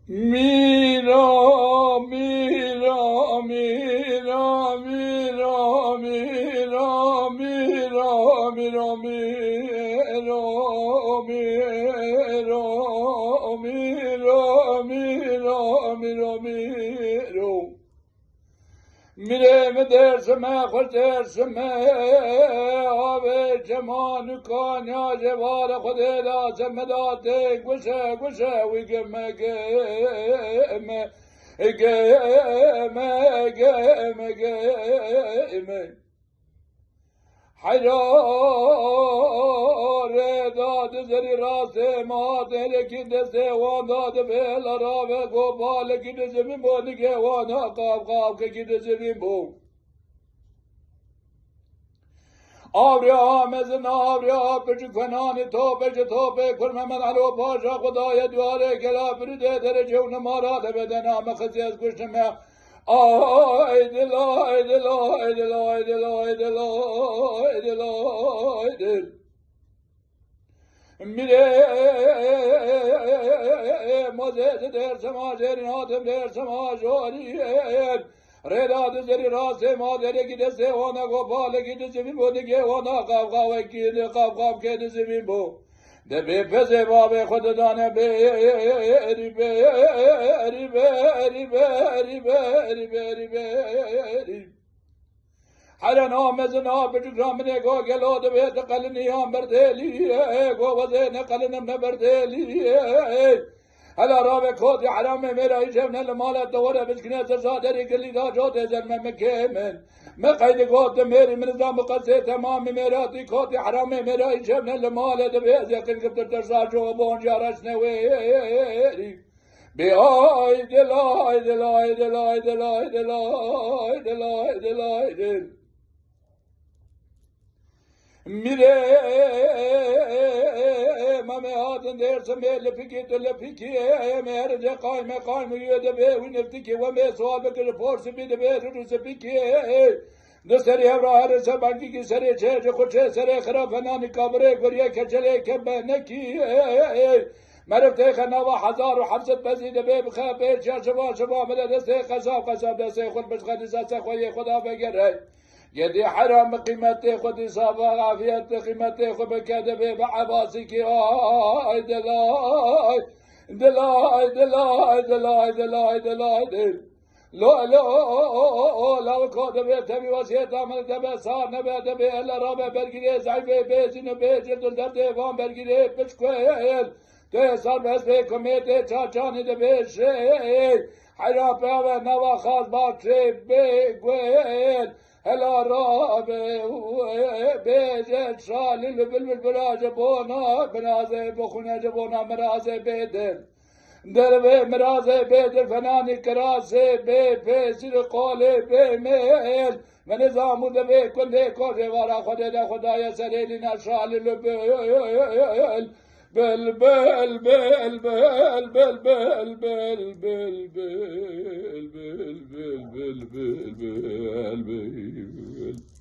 میرا میرا میرا میرا میرا میرا میرا میرا میرا میرا میرا میرا میرا میره مدرسمه خوش درسمه آبه جمان کانیا جوار خود لازم داده گوشه گوشه ویگمه گمه گمه گمه گمه حیرار داد زری راست مادر کی دسته وان داد بل را و گوبال کی دزمین بود که وانا قاب قاب کی دزمین بود آوریا مزن آوریا پچ کنانی تو پچ تو به کرم من علو پاشا خدای دواره کلا برده درجه و نمارات بدن آم خسی از کشتم آی دل آی دل آی دل آی دل آی دل آی دل آی دل میره مزید در سماجرین آدم در سماجرین رداد زری راست مادر کی دسته وانا گوبال کی دزمین بود که وانا قاب قاب کی قاب قاب کی دزمین بود دبی پزه باب خود دانه بری بری بری بری بری بری بری هر نام زنا بجرام نگو گلو دبی تقل نیام بردلی گو وزه نقل نم بردلی هلا راب كود حرام ميرا يجمنا المال الدورة بسكنة زادري كل ذا جود زلمة مكمن ما قيد كود ميري من نظام قصي تمام ميراتي كود حرام ميرا يجمنا المال دبيز يقين قبط الترزاجو بون جارش نويري بهاي دلاي دلاي دلاي دلاي دلاي دلاي دلاي دل میره مامه آدن درسم به لپیکی تو لپیکی مهر جه قایم قایم یوده به و نفتیکی و به سوال بکر پرس بیده به روز پیکی دستری هر هر سبانکی کی سری چه خوچه سری خرافنانی کابره گریه کچله کبه نکی مرفته خنا و هزار و حفظت بزیده به بخابه شبا شبا مده دسته قصاب دسته خود بشخدی ساسه خوی خدا بگره يدي حرام قيمتي خدي صابا عافيتي قيمتي خب كذبي بعباسك آي دلاي دلاي دلاي دلاي دلاي دلاي دل لا لا لا كذبي تبي وسيط عمل تبي صار نبي تبي إلا رابع برجلي زعيم بيزين بيزين دل درد فام برجلي بشكويل تيسار بس بكميتي چاچاني دبيش حرام بيا نوا خاص باكشي بيقويل هلا رابع بيجت شالي البلبل براجة بونا برازة بخونة جبونا مرازة بيدل دربي مرازة بيدل فناني كراسة بي بيسير قولي بي ميل من نظام دبي كل كوشي ورا خدايا سريلنا شالي البل بل بل بل بل بل بل بل بل بل بل بل بل بل بل بل